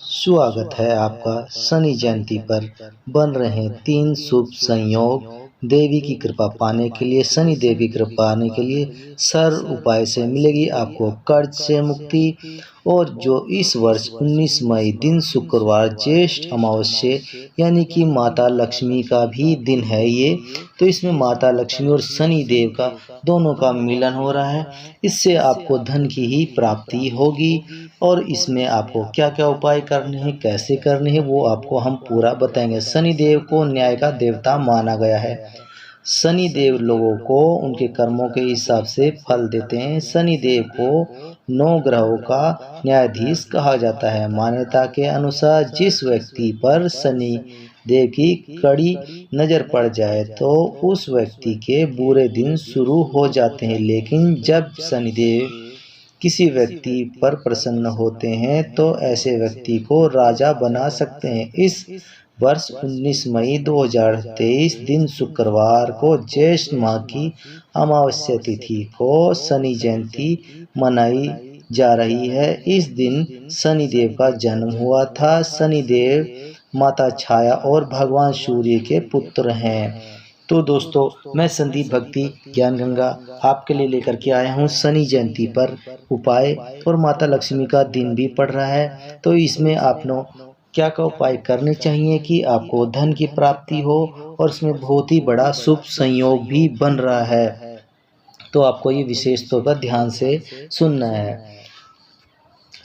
स्वागत है आपका शनि जयंती पर बन रहे 3 शुभ संयोग देवी की कृपा पाने के लिए। शनि देवी की कृपा पाने के लिए सर्व उपाय से मिलेगी आपको कर्ज से मुक्ति। और जो इस वर्ष 19 मई दिन शुक्रवार ज्येष्ठ अमावस्या यानी कि माता लक्ष्मी का भी दिन है ये, तो इसमें माता लक्ष्मी और शनि देव का दोनों का मिलन हो रहा है। इससे आपको धन की ही प्राप्ति होगी। और इसमें आपको क्या क्या उपाय करने हैं, कैसे करने हैं, वो आपको हम पूरा बताएंगे। शनि देव को न्याय का देवता माना गया है। शनि देव लोगों को उनके कर्मों के हिसाब से फल देते हैं। शनि देव को 9 ग्रहों का न्यायाधीश कहा जाता है। मान्यता के अनुसार जिस व्यक्ति पर शनि देव की कड़ी नज़र पड़ जाए तो उस व्यक्ति के बुरे दिन शुरू हो जाते हैं। लेकिन जब शनिदेव किसी व्यक्ति पर प्रसन्न होते हैं तो ऐसे व्यक्ति को राजा बना सकते हैं। इस वर्ष 19 मई 2023 दिन शुक्रवार को ज्येष्ठ माह की अमावस्या तिथि को शनि जयंती मनाई जा रही है। इस दिन शनि देव का जन्म हुआ था। शनि देव माता छाया और भगवान सूर्य के पुत्र हैं। तो दोस्तों, मैं संदीप भक्ति ज्ञान गंगा आपके लिए लेकर के आया हूँ शनि जयंती पर उपाय। और माता लक्ष्मी का दिन भी पड़ रहा है, तो इसमें आपको क्या क्या उपाय करने चाहिए कि आपको धन की प्राप्ति हो। और इसमें बहुत ही बड़ा शुभ संयोग भी बन रहा है, तो आपको ये विशेष तौर पर ध्यान से सुनना है।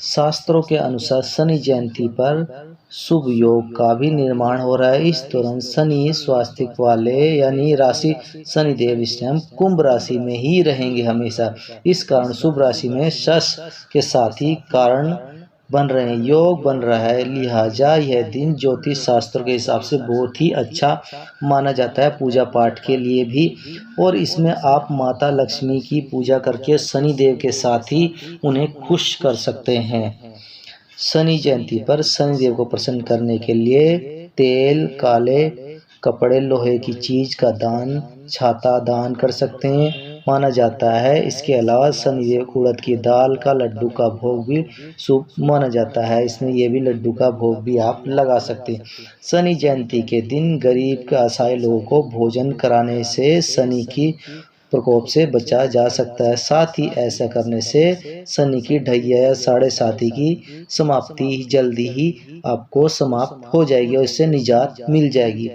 शास्त्रों के अनुसार शनि जयंती पर शुभ योग का भी निर्माण हो रहा है। इस दौरान शनि स्वास्तिक वाले यानी राशि शनिदेव इस टाइम कुंभ राशि में ही रहेंगे हमेशा। इस कारण शुभ राशि में शश के साथ ही कारण बन रहे हैं, योग बन रहा है। लिहाजा यह दिन ज्योतिष शास्त्र के हिसाब से बहुत ही अच्छा माना जाता है पूजा पाठ के लिए भी। और इसमें आप माता लक्ष्मी की पूजा करके शनि देव के साथ ही उन्हें खुश कर सकते हैं। शनि जयंती पर शनि देव को प्रसन्न करने के लिए तेल, काले कपड़े, लोहे की चीज का दान, छाता दान कर सकते हैं, माना जाता है। इसके अलावा शनिदेव को उड़द की दाल का लड्डू का भोग भी शुभ माना जाता है। इसमें यह भी लड्डू का भोग भी आप लगा सकते हैं। शनि जयंती के दिन गरीब के असहाय लोगों को भोजन कराने से शनि की प्रकोप से बचा जा सकता है। साथ ही ऐसा करने से शनि की ढैया या साढ़े साथी की समाप्ति जल्दी ही आपको समाप्त हो जाएगी और इससे निजात मिल जाएगी।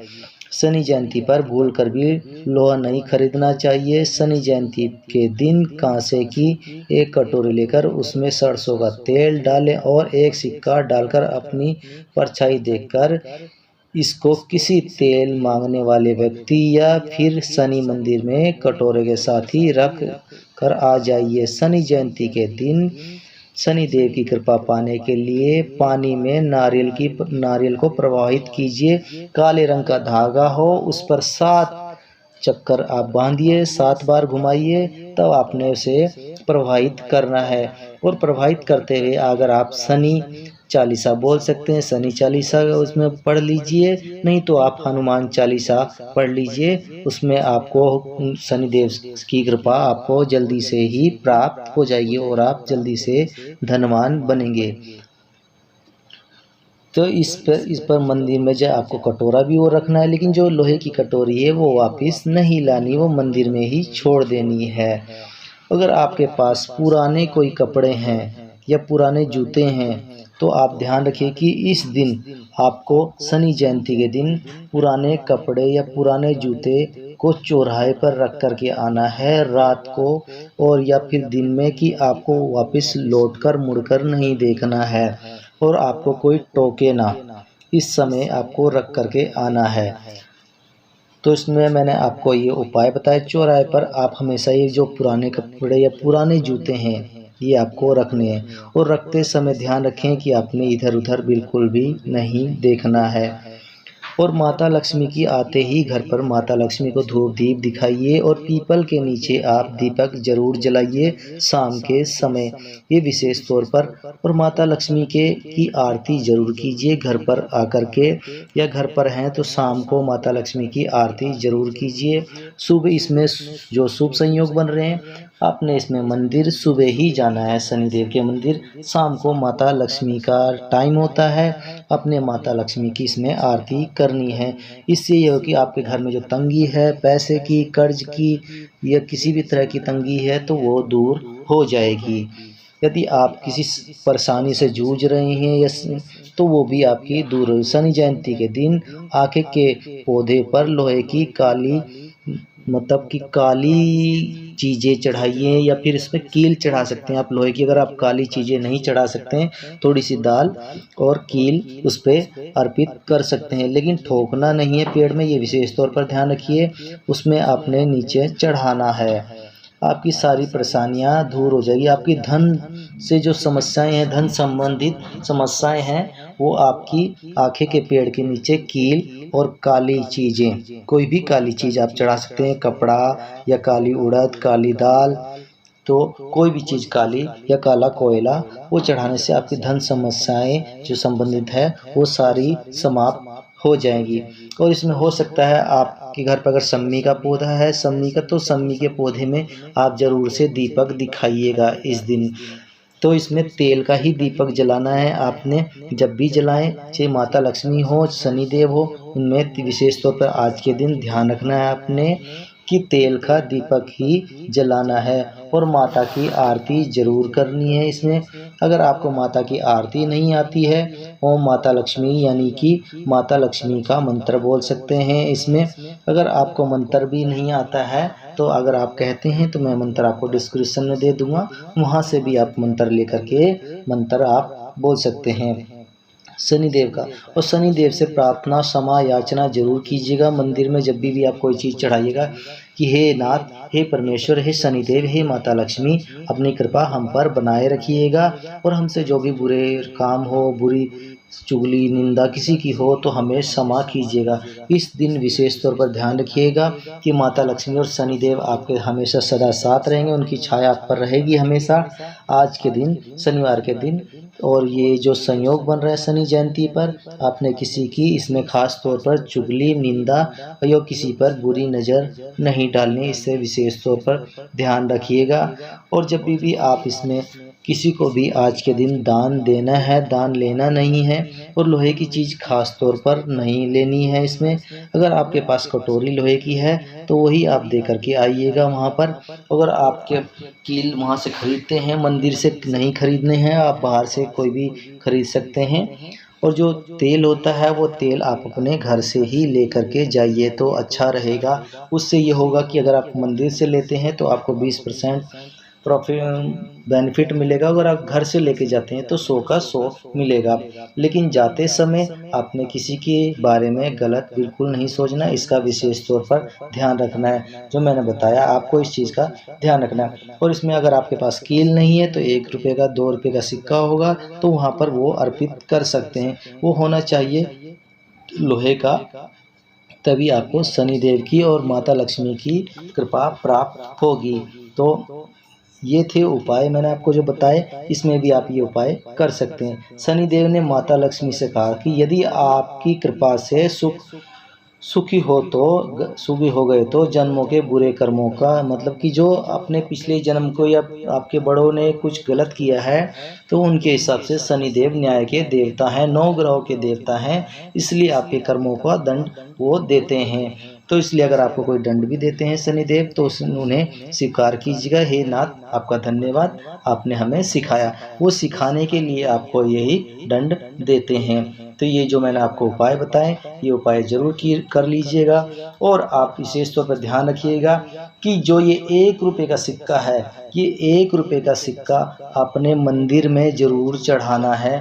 शनि जयंती पर भूलकर भी लोहा नहीं खरीदना चाहिए। शनि जयंती के दिन कांसे की एक कटोरी लेकर उसमें सरसों का तेल डालें और एक सिक्का डालकर अपनी परछाई देखकर इसको किसी तेल मांगने वाले व्यक्ति या फिर शनि मंदिर में कटोरे के साथ ही रख कर आ जाइए। शनि जयंती के दिन शनि देव की कृपा पाने के लिए पानी में नारियल को प्रवाहित कीजिए। काले रंग का धागा हो, उस पर 7 चक्कर आप बांधिए, 7 बार घुमाइए, तब आपने उसे प्रवाहित करना है। और प्रवाहित करते हुए अगर आप शनि चालीसा बोल सकते हैं, शनि चालीसा उसमें पढ़ लीजिए, नहीं तो आप हनुमान चालीसा पढ़ लीजिए। उसमें आपको शनिदेव की कृपा आपको जल्दी से ही प्राप्त हो जाएगी और आप जल्दी से धनवान बनेंगे। तो इस पर मंदिर में जो आपको कटोरा भी वो रखना है, लेकिन जो लोहे की कटोरी है वो वापस नहीं लानी, वो मंदिर में ही छोड़ देनी है। अगर आपके पास पुराने कोई कपड़े हैं या पुराने जूते हैं तो आप ध्यान रखिए कि इस दिन आपको शनि जयंती के दिन पुराने कपड़े या पुराने जूते को चौराहे पर रख कर के आना है रात को, और या फिर दिन में, कि आपको वापस लौटकर मुड़कर नहीं देखना है और आपको कोई टोके ना। इस समय आपको रख करके आना है। तो इसमें मैंने आपको ये उपाय बताया। चौराहे पर आप हमेशा ये जो पुराने कपड़े या पुराने जूते हैं ये आपको रखने हैं, और रखते समय ध्यान रखें कि आपने इधर उधर बिल्कुल भी नहीं देखना है। और माता लक्ष्मी की आते ही घर पर माता लक्ष्मी को धूप दीप दिखाइए और पीपल के नीचे आप दीपक जरूर जलाइए शाम के समय, ये विशेष तौर पर। और माता लक्ष्मी की आरती जरूर कीजिए घर पर आकर के, या घर पर हैं तो शाम को माता लक्ष्मी की आरती जरूर कीजिए। शुभ इसमें जो शुभ संयोग बन रहे हैं आपने इसमें मंदिर सुबह ही जाना है, शनिदेव के मंदिर। शाम को माता लक्ष्मी का टाइम होता है, अपने माता लक्ष्मी की इसमें आरती करनी है। इससे यह हो कि आपके घर में जो तंगी है, पैसे की, कर्ज की या किसी भी तरह की तंगी है तो वो दूर हो जाएगी। यदि आप किसी परेशानी से जूझ रहे हैं तो वो भी आपकी दूर हो। शनि जयंती के दिन आके के पौधे पर लोहे की काली मतलब कि काली चीज़ें चढ़ाइए या फिर इसमें कील चढ़ा सकते हैं आप लोहे की। अगर आप काली चीज़ें नहीं चढ़ा सकते हैं, थोड़ी सी दाल और कील उस पर अर्पित कर सकते हैं, लेकिन ठोकना नहीं है पेड़ में, ये विशेष तौर पर ध्यान रखिए। उसमें आपने नीचे चढ़ाना है। आपकी सारी परेशानियां दूर हो जाएगी। आपकी धन से जो समस्याएं हैं, धन संबंधित समस्याएं हैं, वो आपकी आंखें के पेड़ के नीचे कील और काली चीज़ें, कोई भी काली चीज़ आप चढ़ा सकते हैं, कपड़ा या काली उड़द, काली दाल, तो कोई भी चीज़ काली या काला कोयला, वो चढ़ाने से आपकी धन समस्याएं जो संबंधित है वो सारी समाप्त हो जाएंगी। और इसमें हो सकता है आपके घर पर अगर सम्मी का पौधा है, सम्मी का, तो सम्मी के पौधे में आप ज़रूर से दीपक दिखाइएगा इस दिन। तो इसमें तेल का ही दीपक जलाना है आपने। जब भी जलाएं, चाहे माता लक्ष्मी हो, शनिदेव हो, उनमें विशेष तौर पर आज के दिन ध्यान रखना है आपने कि तेल का दीपक ही जलाना है। और माता की आरती जरूर करनी है इसमें। अगर आपको माता की आरती नहीं आती है, ओम माता लक्ष्मी यानी कि माता लक्ष्मी का मंत्र बोल सकते हैं इसमें। अगर आपको मंत्र भी नहीं आता है तो अगर आप कहते हैं तो मैं मंत्र आपको डिस्क्रिप्शन में दे दूंगा, वहाँ से भी आप मंत्र लेकर के मंत्र आप बोल सकते हैं शनिदेव का। और शनिदेव से प्रार्थना क्षमा याचना जरूर कीजिएगा मंदिर में जब भी आप कोई चीज़ चढ़ाइएगा कि हे नाथ, हे परमेश्वर, हे शनिदेव, हे माता लक्ष्मी, अपनी कृपा हम पर बनाए रखिएगा और हमसे जो भी बुरे काम हो, बुरी चुगली निंदा किसी की हो तो हमें क्षमा कीजिएगा। इस दिन विशेष तौर पर ध्यान रखिएगा कि माता लक्ष्मी और शनिदेव आपके हमेशा सदा साथ रहेंगे, उनकी छाया आप पर रहेगी हमेशा आज के दिन, शनिवार के दिन। और ये जो संयोग बन रहा है शनि जयंती पर, आपने किसी की इसमें खास तौर पर चुगली निंदा या किसी पर बुरी नज़र नहीं डालनी, इससे विशेष तौर पर ध्यान रखिएगा। और जब भी आप इसमें किसी को भी आज के दिन दान देना है, दान लेना नहीं है। और लोहे की चीज़ खास तौर पर नहीं लेनी है इसमें। अगर आपके पास कटोरी लोहे की है तो वही आप दे करके आइएगा वहाँ पर। अगर आपके कील वहाँ से खरीदते हैं, मंदिर से नहीं खरीदने हैं, आप बाहर से कोई भी खरीद सकते हैं। और जो तेल होता है वो तेल आप अपने घर से ही ले करके जाइए तो अच्छा रहेगा। उससे ये होगा कि अगर आप मंदिर से लेते हैं तो आपको 20% प्रॉफिट बेनिफिट मिलेगा, अगर आप घर से लेके जाते हैं तो 100 का 100 मिलेगा। लेकिन जाते समय आपने किसी के बारे में गलत बिल्कुल नहीं सोचना, इसका विशेष तौर पर ध्यान रखना है। जो मैंने बताया आपको इस चीज़ का ध्यान रखना है। और इसमें अगर आपके पास कील नहीं है तो 1 रुपये का, 2 रुपये का सिक्का होगा तो वहाँ पर वो अर्पित कर सकते हैं। वो होना चाहिए लोहे का, तभी आपको शनिदेव की और माता लक्ष्मी की कृपा प्राप्त होगी। तो ये थे उपाय मैंने आपको जो बताए, इसमें भी आप ये उपाय कर सकते हैं। शनिदेव ने माता लक्ष्मी से कहा कि यदि आपकी कृपा से सुखी हो गए तो जन्मों के बुरे कर्मों का, मतलब कि जो अपने पिछले जन्म को या आपके बड़ों ने कुछ गलत किया है तो उनके हिसाब से शनिदेव न्याय के देवता हैं, 9 ग्रहों के देवता हैं, इसलिए आपके कर्मों का दंड वो देते हैं। तो इसलिए अगर आपको कोई दंड भी देते हैं शनिदेव तो उन्हें स्वीकार कीजिएगा। हे नाथ, आपका धन्यवाद, आपने हमें सिखाया। वो सिखाने के लिए आपको यही दंड देते हैं। तो ये जो मैंने आपको उपाय बताए, ये उपाय जरूर कर लीजिएगा। और आप विशेष तौर पर ध्यान रखिएगा कि जो ये 1 रुपये का सिक्का है, ये 1 रुपये का सिक्का अपने मंदिर में जरूर चढ़ाना है।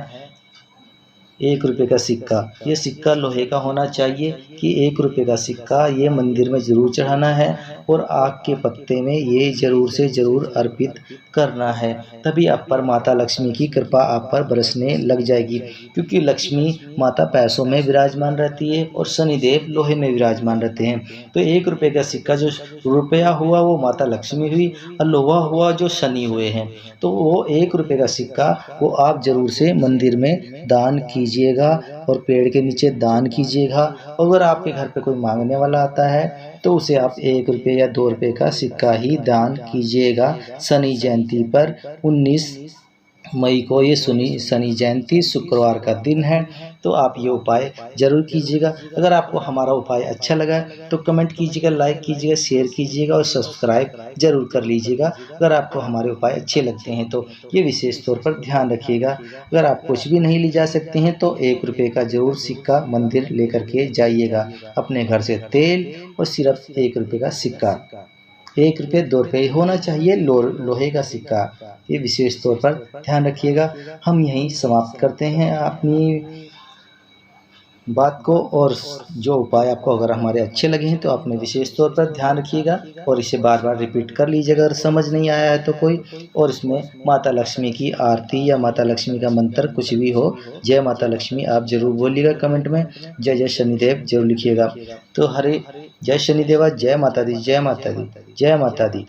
1 रुपये का सिक्का, ये सिक्का लोहे का होना चाहिए कि 1 रुपये का सिक्का ये मंदिर में ज़रूर चढ़ाना है। और आग के पत्ते में ये ज़रूर से ज़रूर अर्पित करना है, तभी आप पर माता लक्ष्मी की कृपा आप पर बरसने लग जाएगी। क्योंकि लक्ष्मी माता पैसों में विराजमान रहती है और शनिदेव लोहे में विराजमान रहते हैं। तो 1 रुपये का सिक्का जो रुपया हुआ वो माता लक्ष्मी हुई और लोहा हुआ जो शनि हुए हैं। तो वो 1 रुपये का सिक्का वो आप ज़रूर से मंदिर में दान कीजिएगा और पेड़ के नीचे दान कीजिएगा। अगर आपके घर पे कोई मांगने वाला आता है तो उसे आप 1 रुपये या 2 रुपये का सिक्का ही दान कीजिएगा। शनि जयंती पर 19 मई को ये शनि जयंती शुक्रवार का दिन है, तो आप ये उपाय ज़रूर कीजिएगा। अगर आपको हमारा उपाय अच्छा लगा तो कमेंट कीजिएगा, लाइक कीजिएगा, शेयर कीजिएगा और सब्सक्राइब ज़रूर कर लीजिएगा। अगर आपको हमारे उपाय अच्छे लगते हैं तो ये विशेष तौर पर ध्यान रखिएगा। अगर आप कुछ भी नहीं ले जा सकते हैं तो 1 रुपये का ज़रूर सिक्का मंदिर लेकर के जाइएगा। अपने घर से तेल और सिर्फ 1 रुपये का सिक्का, 1 रुपये 2 रुपये होना चाहिए, लोहे का सिक्का। ये विशेष तौर पर ध्यान रखिएगा। हम यहीं समाप्त करते हैं अपनी बात को, और जो उपाय आपको अगर हमारे अच्छे लगे हैं तो आपने विशेष तौर पर ध्यान रखिएगा और इसे बार बार रिपीट कर लीजिएगा अगर समझ नहीं आया है तो कोई। और इसमें माता लक्ष्मी की आरती या माता लक्ष्मी का मंत्र कुछ भी हो, जय माता लक्ष्मी आप जरूर बोलिएगा कमेंट में, जय जय शनिदेव जरूर लिखिएगा। तो हरे जय शनिदेवा, जय माता दी, जय माता दी, जय माता दी।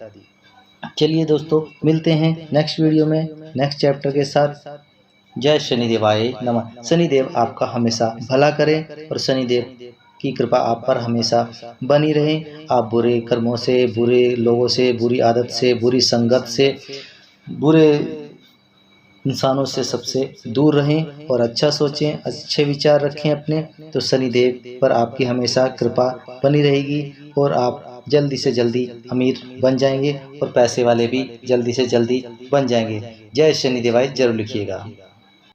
चलिए दोस्तों, मिलते हैं नेक्स्ट वीडियो में नेक्स्ट चैप्टर के साथ। जय शनिदेवाय नमः। शनिदेव आपका हमेशा भला करें और शनिदेव की कृपा आप पर हमेशा बनी रहे। आप बुरे कर्मों से, बुरे लोगों से, बुरी आदत से, बुरी संगत से, बुरे इंसानों से सबसे दूर रहें और अच्छा सोचें, अच्छे विचार रखें अपने। तो शनिदेव पर आपकी हमेशा कृपा बनी रहेगी और आप जल्दी से जल्दी अमीर बन जाएंगे और पैसे वाले भी जल्दी से जल्दी बन जाएंगे। जय शनिदेवाय जरूर लिखिएगा।